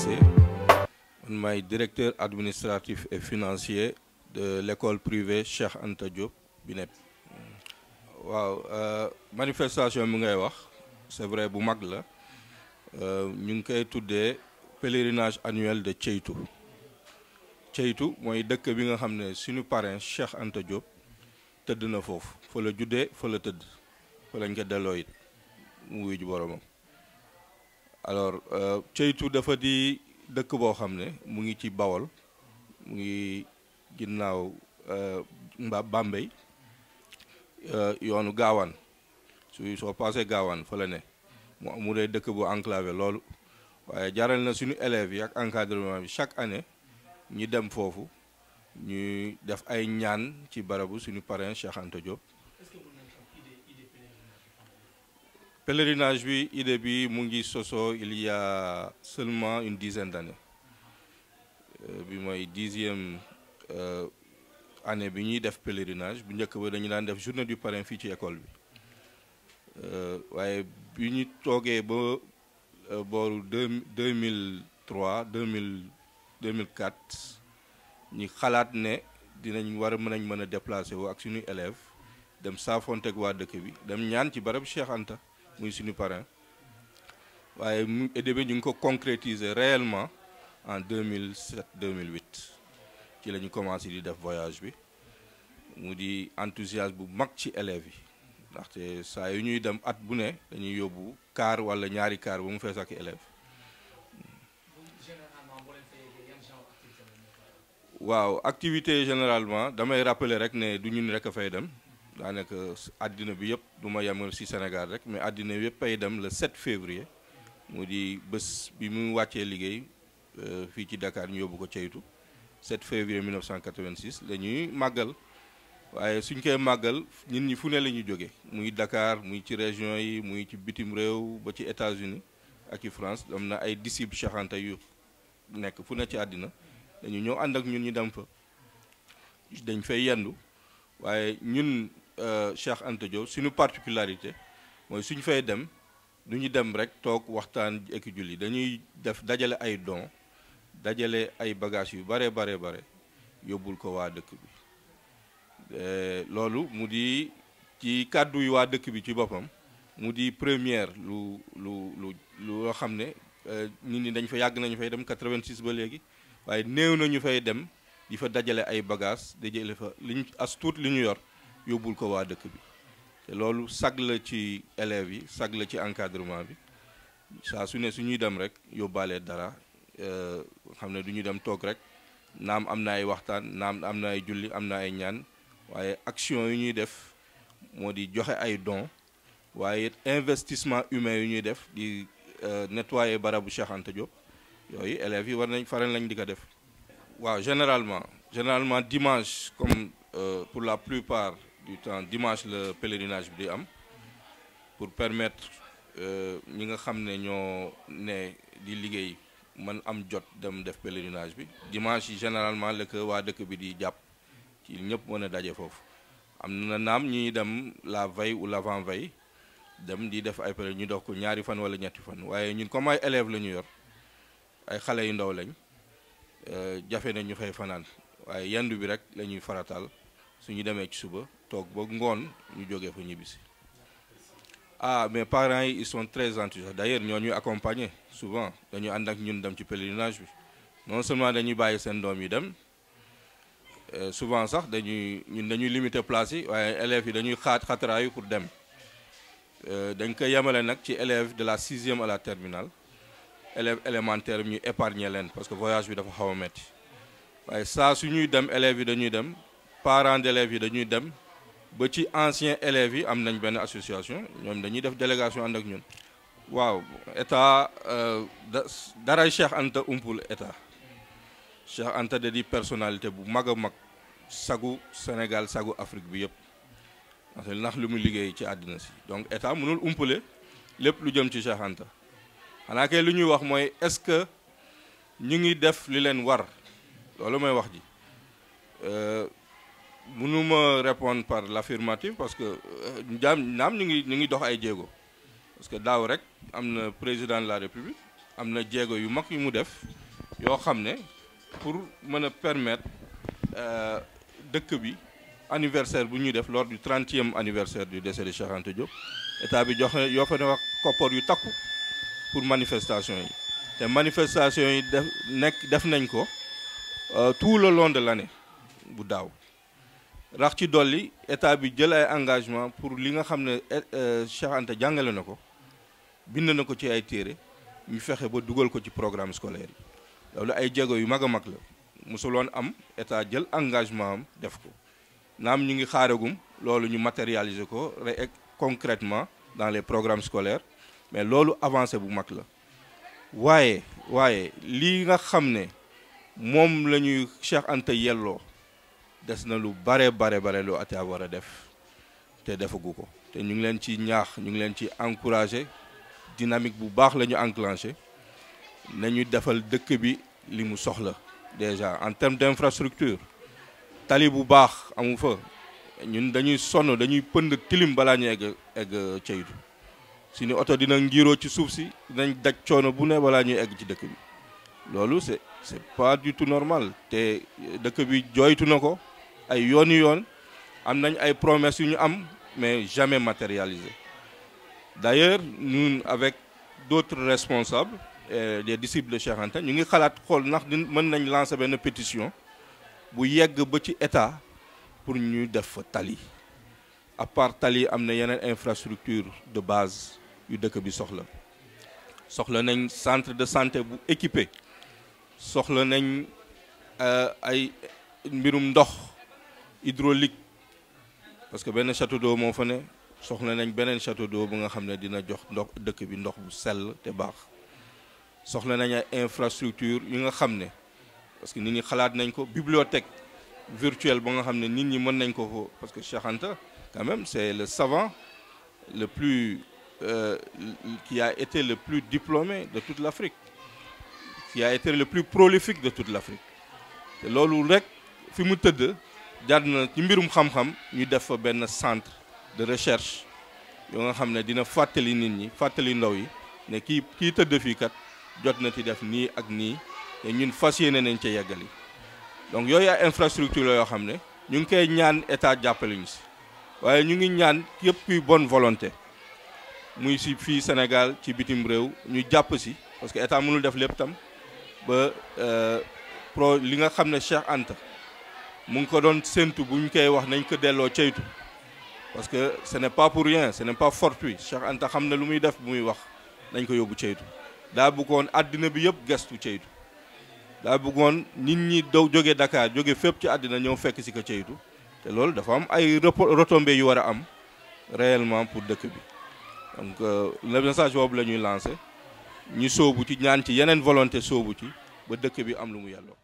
Cissé man maay directeur administratif et financier de l'école privée Cheikh Anta Diop bi nekk waaw manifestation bi ngay wax c'est vrai bu mag la ñu ngi koy tuddee pèlerinage annuel de Ceytu Ceytu mooy dëkk bi nga xam ne suñu parrain Cheikh Anta Diop tëdd na foofu fa la juddee fa la tëdd fa lañ ko delloo it mu wuyu ji boromam alors Ceytu dafa di dëkk boo xam ne mu ngi ci Bawol mu ngi ginnaaw Bambey yoonu Gaawaan soo passé Gaawaan fa la ne mu dee dëkk bu enclavé loolu waaye jaral na suñu élèves yi ak encadrement bi chaque année ñi dem foofu ñuy def ay ñaan ci barabu suñu parrain Cheikh Anta Diop. Pèlerinage bi idée bi mu ngi sosoo il y a seulement une dizaine d'années bi mooy 10e année bi ñuy def pèlerinage bu njëkk ba dañu daan def journée du parrain fii ci école bi waaye bi ñu toogee ba booru 2003 2004 ñu xalaat ne dinañ war a mën a déplacer wu ak suñuy élèves dem saafonteeg waa dëkk bi dem ñaan ci barab Cheikh Anta muy suñu parrain waaye mu idée bi ñu ngi ko concrétiser réellement en 2007 2008 ci la ñu commencé di def voyage bi mu di enthousiasme bu mag ci élèves yi ndaxte saa yu ñuy dem at bu ne dañuy yóbbu car wala ñaari car ba mu fees ak élèves waaw activité généralement damay rappeler rek ne du ñun rek a fay dem daanaka àddina bi yëpp du ma yemal ci Sénégal rek mais àddina bi yëpp ay dem le 7 février mu di bés bi mu wàccee liggéey fii ci Dakar ñu yóbbu ko Ceytu 7 février 1986 la ñuy màggal waaye suñ koy màggal nit ñi fu ne la ñuy jóge muy Dakar muy ci région yi muy ci bitim réew ba ci États-Unis ak i France am na ay disciples Cheikh Anta yu nekk fu ne ci àddina dañu ñëw ànd ak ñun ñu dem fa dañ fay yendu waaye ñun Cheikh Anta Diop suñu particularité mooy suñ fay dem du ñu dem rek toog waxtaan ak julli dañuy def dajale ay dons dajale ay bagages yu bare yóbbul ko waa dëkk bi loolu mu di ci kàddu yu waa dëkk bi ci boppam mu di première loo xam ne nit ñi dañ fa yàgg nañu fay dem 86 ba léegi waaye néew na ñu fay dem di fa dajale ay bagages dajale fa liñ as tuut li ñu yor yóbbul ko waa dëkk bi te loolu sag la ci élèves yi sag la ci encadrement bi saa su ne suñuy dem rek yóbbaale dara xam ne du ñu dem toog rek naam am na ay waxtaan naam am na ay julli am na ay ñaan waaye action yu ñuy def moo di joxe ay dons waaye investissement humain yu ñuy def di nettoyer barabu Cheikh Anta Diop yooyu élèves yi war nañ faral lañ di ko def waaw généralement dimanche comme pour la plupart du temps dimanche le pèlerinage bi di am pour permettre ñi nga xam ne ñoo ne di liggéey man am jot dem def pèlerinage bi dimanche yi généralement la ko waa dëkk bi di jàpp ci ñëpp mën a daje foofu am na naam ñuy dem la veille ou l'avant-veille dem di def ay pèlerinage ñu dox ko ñaari fan wala ñetti fan waaye ñun comme ay élèves la ñu yor ay xale yu ndaw lañ jafe na ñu fay fanaan waaye yendu bi rek la ñuy farataal suñu demee ci suba toog ba ngoon ñu jógee fa ñibbisi mes parents yi ils sont très enthousiastes d'ailleurs ñoo ñuy accompagner souvent dañu ànd ak ñun dem ci pèlerinage bi non seulement dañuy bàyyi seen doom yi dem souvent sax dañuy limiter place yi waaye élèves yi dañuy xataraayu pour dem dañ koy yemale nag ci élèves de la 6e à la terminale élèves élémentaires ñu épargner leen parce que voyage bi dafa xaw a metti waaye saa su ñuy dem élèves yi dañuy dem parents d'élèves yi dañuy dem ba ci anciens élèves yi am nañ benn association ñoom dañuy def délégation ànd ak ñun. waaw état daray Cheikh Anta umpul état Cheikh Anta da di personnalité bu mag a mag sagu Sénégal sagu Afrique bi yëpp ndax lu mu liggéey ci àddina si donc état mënul umpale lépp lu jëm ci Cheikh Anta. xanaa kay lu ñuy wax mooy est-ce que ñu ngi def li leen war loolu mooy wax ji mënuma répondre par l'affirmative parce que naam ñu ngi dox ay jéego parce que daaw rek am na président de la République am na jéego yu mag yu mu def yoo xam ne pour mën a permettre dëkk bi anniversaire bu ñuy def lors du 30e anniversaire du décès de Cheikh Anta Diop état bi joxe yoo fa ne wax koppar yu takku pour manifestation yi te manifestation yi def nañ ko tout le long de l'année bu daaw rax ci dolli état bi jël ay engagement pour li nga xam ne Cheikh Anta jàngale na ko bind na ko ci ay téere ñu fexe ba dugal ko ci programme scolaire yi loolu ay jéego yu mag a mag la mosuloon am état jël engagement am def ko naam ñu ngi xaaragum loolu ñu matérialiser ko concrètement dans les programmes scolaires mais loolu avancé bu mag la waaye lii nga xam ne moom la ñuy Cheikh Anta yelloo des na lu bare lu état war a def te defagu ko te ñu ngi leen ci ñaax ñu ngi leen ci encouragé dynamique bu baax la ñu enclenché nañu defal dëkk bi li mu soxla déjà en termes d'infrastructure tali bu baax amu fa ñun dañuy sonn dañuy pënd tilim balaa ñu egg ceytu suñu oto dina ngiroo ci suuf si dinañ daj coono bu ne balaa ñuy egg ci dëkk bi loolu c'est pas du tout normal te dëkk bi jooytu na ko ay yoon am nañ ay promesses yu ñu am mais jamais matérialisées d'ailleurs ñun avec d'autres responsables des disciples de Cheikh Anta ñu ngi xalaat xool ndax mën nañ lancer benn pétition bu yegg ba ci état pour ñu def fa tali à part tali am na yeneen infrastructure de base yu dëkk bi soxla nañ centre de santé bu équipé soxla nañ ay mbirum ndox hydraulique parce que benn château d'eau moo fa ne soxla nañ beneen château d'eau bu nga xam ne dina jox ndox dëkk bi ndox bu sell te baax soxla nañ ay infrastructure yu nga xam ne parce que nit ñi xalaat nañ ko bibliothèque virtuelle ba nga xam ne nit ñi mën nañ ko fa parce que Cheikh Anta quand même c'est le savant le plus qui a été le plus diplômé de toute l'Afrique qui a été le plus prolifique de toute l'Afrique te loolu rek fi mu tëdd jaar na ci mbirum xam-xam ñu def fa benn centre de recherche yoo nga xam ne dina fàttali nit ñi fàttali ndaw yi ne kii tëdd fii kat jot na ci def nii ak nii te ñun fas yéene nañ ca yeggali donc yooyu ay infrastructure la yoo xam ne ñu ngi koy ñaan état jàppale ñu si waaye ñu ngi ñaan yëpp kuy bonne volonté muy si fii Sénégal ci bitim réew ñu jàpp si parce que état mënul def lépp tam ba li nga xam ne Cheikh Anta mu ngi ko doon séntu bu ñu koy wax nañ ko delloo ceytu parce que ce n'est pas pour rien ce n'est pas fortuit Cheikh Anta xam na lu muy def bu muy wax nañ ko yóbbu ceytu daa bëggoon àddina bi yëpp gestu ceytu daa bëggoon nit ñi jóge Dakar jóge fépp ci àddina ñëw fekk si ko ceytu te loolu dafa am ay retombées yu war a am réellement pour dëkk bi donc le message boobu la ñuy lancé ñu soobu ci ñaan ci yeneen volonté soobu ci ba dëkk bi am lu mu yelloo